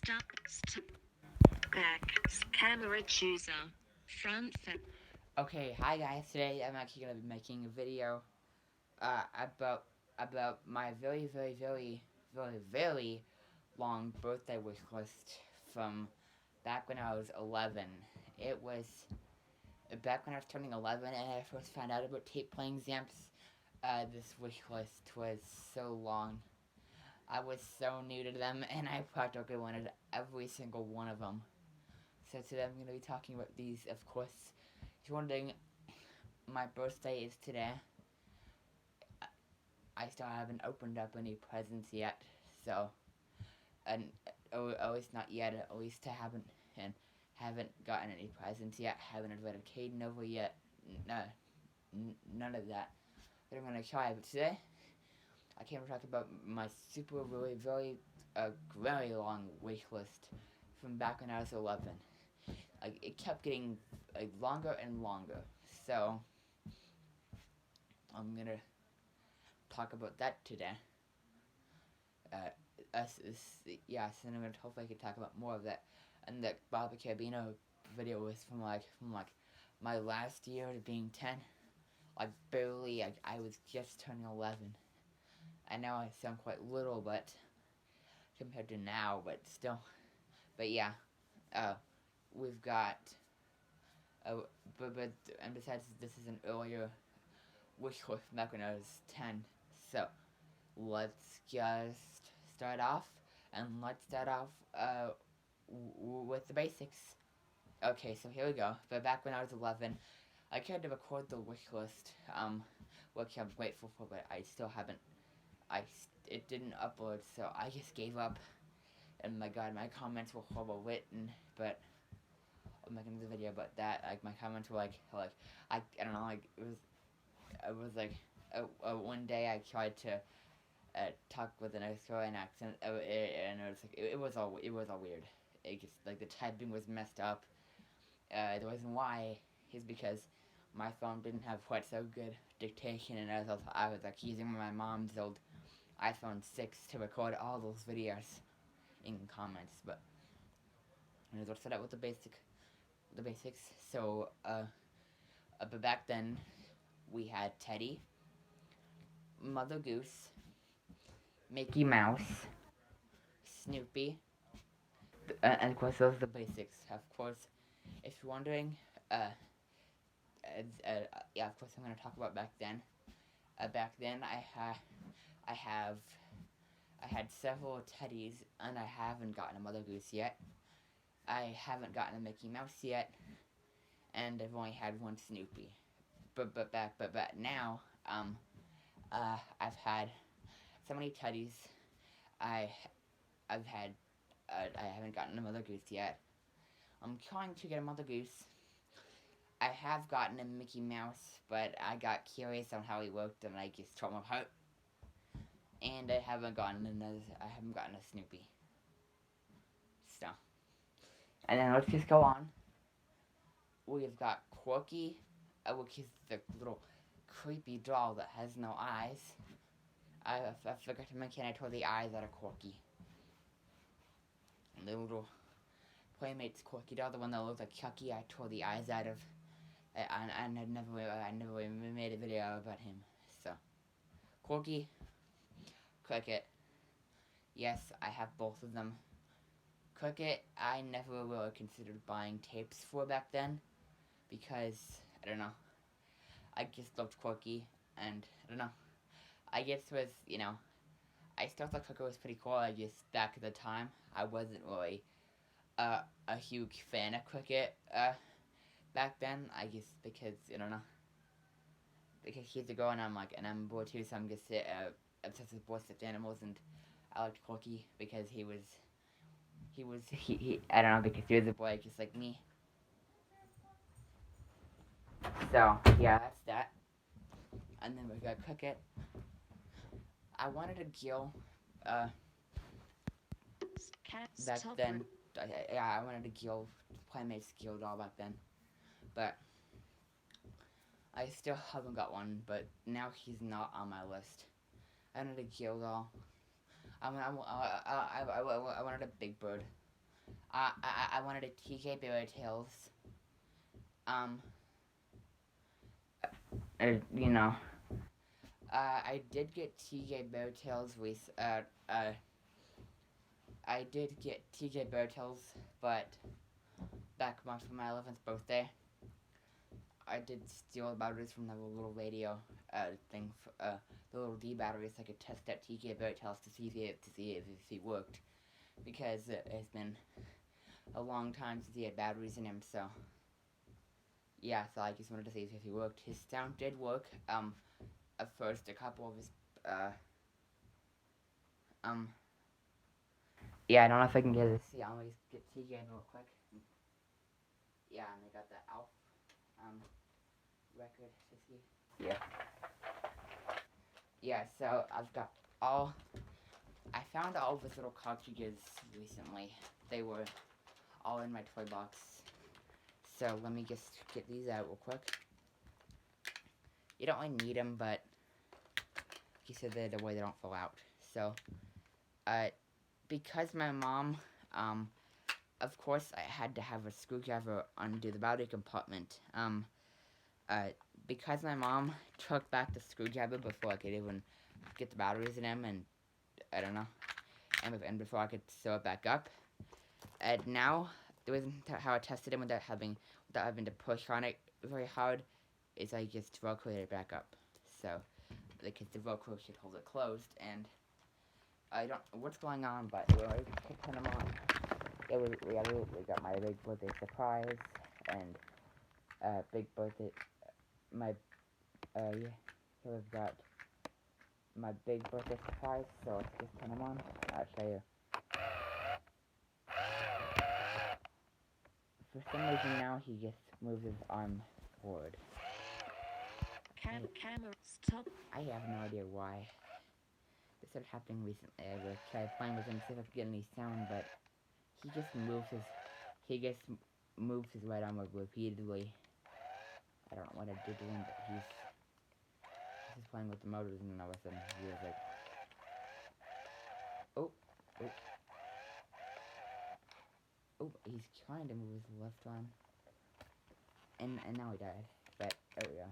Back. Camera chooser. Front. Okay, hi guys. Today I'm actually gonna be making a video about my very long birthday wish list from back when I was 11. It was back when I was turning 11 and I first found out about tape playing Zamps. This wish list was so long. I was so new to them and I practically wanted every single one of them. So today I'm going to be talking about these, of course. If you're wondering, my birthday is today. I still haven't opened up any presents yet, so, and at least not yet. At least I haven't gotten any presents yet. Haven't invited Caden over yet. No, none of that. But I'm gonna try. But today, I came to talk about my super very long wish list from back when I was 11. It kept getting longer and longer. So I'm gonna talk about that today. Yes, and I'm gonna hopefully I can talk about more of that. And that Bob Carabino video was from my last year to being 10. Like barely, I was just turning 11. I know I sound quite little, but compared to now, but still. But yeah, we've got. And besides, this is an earlier wish list back when I was 10. So let's just start off, and let's start off with the basics. Okay, so here we go. But back when I was 11, I tried to record the wish list, which I'm grateful for, but I still haven't. It didn't upload, so I just gave up. And my God, my comments were horrible written, but I'm making another video about that. Like my comments were I don't know, like it was like one day I tried to talk with an Australian accent, and it was like it was all weird. It just like the typing was messed up. The reason why is because my phone didn't have quite so good dictation, and I was like using my mom's old iPhone 6 to record all those videos in comments. But let's start out with the basics. So but back then we had Teddy, Mother Goose, Mickey Mouse, Snoopy, and of course those are the basics. Of course, if you're wondering, yeah, of course I'm gonna talk about back then. Back then I had several teddies, and I haven't gotten a Mother Goose yet. I haven't gotten a Mickey Mouse yet, and I've only had one Snoopy. But now, I've had so many teddies. I I've had I haven't gotten a Mother Goose yet. I'm trying to get a Mother Goose. I have gotten a Mickey Mouse, but I got curious on how he worked, and I just tore him apart. And I haven't gotten a Snoopy. So, and then let's just go on. We've got Corky, which is the little creepy doll that has no eyes. I forgot to mention I tore the eyes out of Corky. And the little Playmates Corky doll, the one that looks like Chucky, I tore the eyes out of. And I never even made a video about him. So, Corky, Cricket. Yes, I have both of them. Cricket, I never really considered buying tapes for back then because I don't know. I just loved Corky, and I don't know. I guess was I still thought Cricket was pretty cool. I just back at the time I wasn't really a huge fan of Cricket back then. I guess because I don't know. Because he's a girl and I'm bored too, so I'm just obsessed with both stuffed animals, and I liked Corky because he I don't know, because he was a boy just like me. So yeah, that's that. And then we got Cricket. I wanted a Gil. Back then, I wanted a Gil, Playmates Gil doll back then, but I still haven't got one. But now he's not on my list. I wanted a Gil doll. I wanted a Big Bird. I wanted a TK Berry Tales. You know, I did get TK Berry Tales with, I did get TK Berry Tales, but back for my 11th birthday, I did steal the batteries from the little radio, thing, the little D batteries. So I could test out TK Berry Tales to see if it worked, because it has been a long time since he had batteries in him, so yeah, so I just wanted to see if he worked. His sound did work. At first, a couple of his, yeah, I don't know if I can get this. See, I'm gonna just get TK real quick. Yeah, and they got the Alf, record to see. Yeah. Yeah, so I've got I found all of his little cartridges recently. They were all in my toy box. So let me just get these out real quick. You don't really need them, but he said they're the way they don't fall out. So, because my mom, of course I had to have a screwdriver undo the battery compartment. Because my mom took back the screwdriver before I could even get the batteries in them, and I don't know, and before I could sew it back up. And now, the reason how I tested it without having to push on it very hard is I just Velcroed it back up. So, because the Velcro should hold it closed, and I don't know what's going on, but we already put them on. Yeah, we got my big birthday surprise, and big birthday, my, yeah, here we've got my big birthday surprise, so let's just put them on. I'll show you. For some reason now he just moves his arm forward. Camera, stop. I have no idea why. This started happening recently. I was trying playing with him to see if I could get any sound, but he just moves his right arm repeatedly. I don't know what I did to him, but he's just playing with the motors, and then all of a sudden he was like, oh, he's trying to move his left arm, and now he died. But there we go.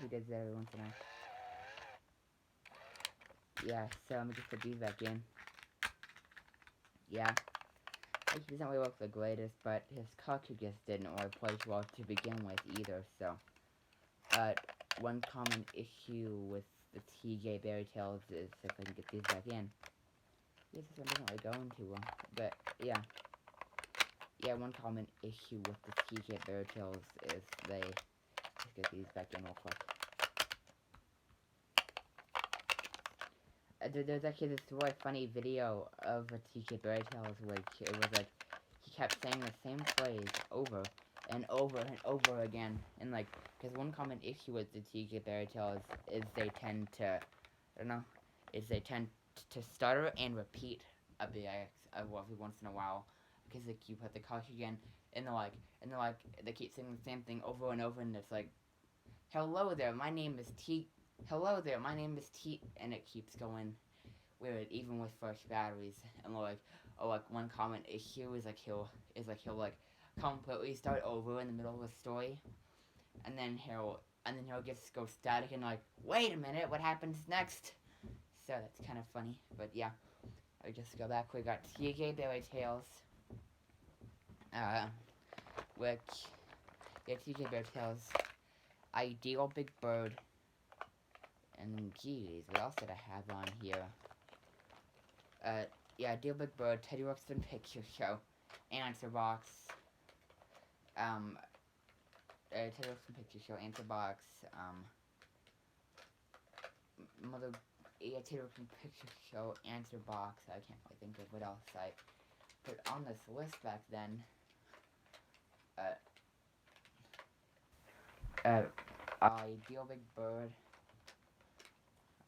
He does that every once in a while. Yeah, so let me just put these back in. Yeah. He doesn't really look the greatest, but his cartridges didn't really play well to begin with either, so. One common issue with the TK Berry Tales is if I can get these back in. This one doesn't really go into them, but yeah. Yeah, one common issue with the TK Berry Tales is let's get these back in real quick. There's actually this really funny video of a TK Berry Tales, like, it was like, he kept saying the same phrase over and over and over again, and like, because one common issue with the TK Berry Tales is they tend to, I don't know, to stutter and repeat a bit every once in a while, because like, you put the cartridge in, and they keep saying the same thing over and over, and it's like, hello there, my name is hello there, my name is T, and it keeps going weird, even with fresh batteries. And like, one common issue is like he'll completely start over in the middle of a story, and then he'll just go static and like, wait a minute, what happens next? So that's kind of funny, but yeah, I just go back. We got TK Berry Tales, which TK Berry Tales, Ideal Big Bird. And geez, what else did I have on here? Yeah, Ideal Big Bird, Teddy Ruxpin Picture Show, Answer Box, Teddy Ruxpin Picture Show, Answer Box, Teddy Ruxpin Picture Show, Answer Box. I can't really think of what else I put on this list back then. Ideal Big Bird.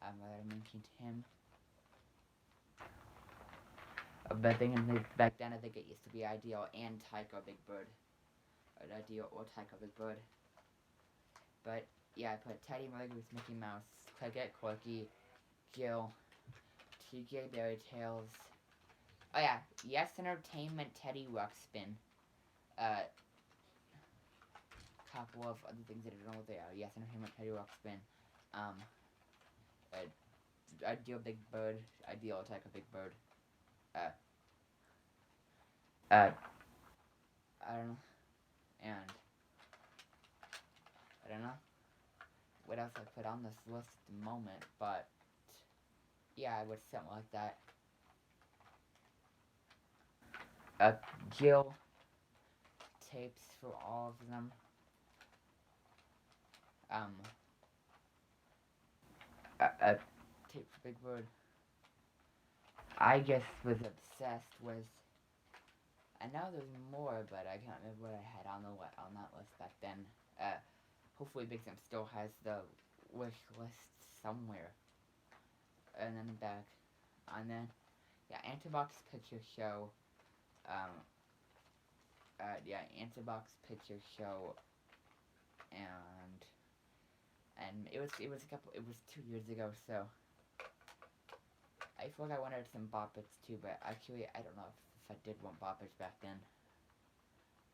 I mentioned him. But I think back then, I think it used to be Ideal and Tycho Big Bird. Ideal or Tycho Big Bird. But yeah, I put Teddy Mongoose, Mickey Mouse, Cricket, Corky, Jill, TJ Berry Tales. Oh yeah, Yes Entertainment Teddy Ruxpin. Couple of other things that I don't know what they are. Yes Entertainment Teddy Ruxpin. Ideal Big Bird. Ideal Attack of Big Bird. Uh, I don't know. And I don't know what else I put on this list at the moment, but yeah, it was something like that. Jill tapes for all of them. Tape for Big Bird. I just was obsessed with. I know there's more, but I can't remember what I had on that list back then. Hopefully Big Sam still has the wish list somewhere. And then back, and then yeah, Antibox Picture Show. Yeah, Antibox Picture Show, and it was 2 years ago, so I feel like I wanted some Bop Its too, but actually I don't know if I did want Bop Its back then,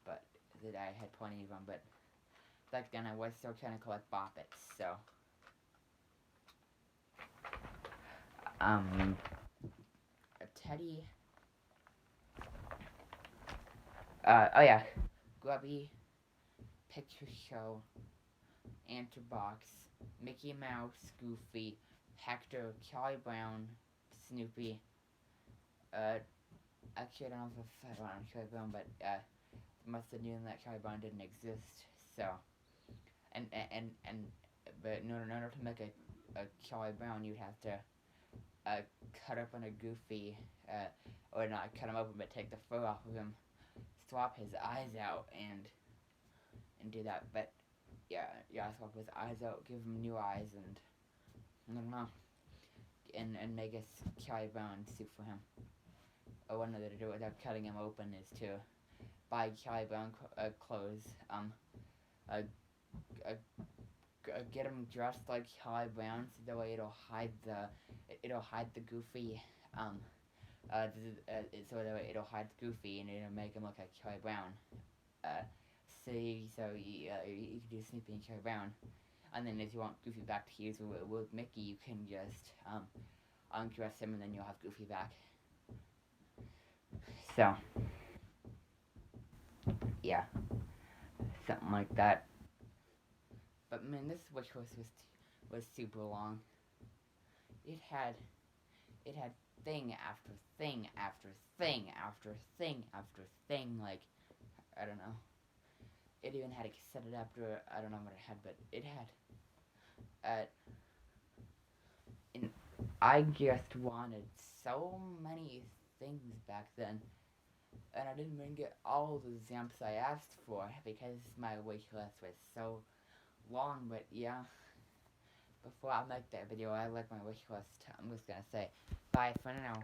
but that I had plenty of them, but back then I was still trying to collect Bop Its, so a Teddy. Oh yeah, Grubby, Picture Show, Antibox, Mickey Mouse, Goofy, Hector, Charlie Brown, Snoopy. Actually I don't know if I had one on Charlie Brown, but must have known that Charlie Brown didn't exist. So, but in order to make a Charlie Brown, you'd have to cut up on a Goofy, or not cut him open, but take the fur off of him, swap his eyes out, and do that. But yeah, swap his eyes out, give him new eyes, and I don't know, and make a Charlie Brown suit for him. Or one way to do it without cutting him open is to buy Charlie Brown clothes. Get him dressed like Charlie Brown, so that way it'll hide the Goofy. So that way it'll hide Goofy and it'll make him look like Charlie Brown. So you can do Snoopy and Charlie Brown, and then if you want Goofy back to use with Mickey, you can just undress him and then you'll have Goofy back. So yeah, something like that. But man, this wish list was super long. It had thing after thing after thing after thing after thing. Like, I don't know. It even had a cassette adapter. I don't know what it had, but it had. And I just wanted so many things back then, and I didn't even get all the Zamps I asked for because my wish list was so long. But yeah, before I make that video, I like my wish list. I'm just gonna say bye for now.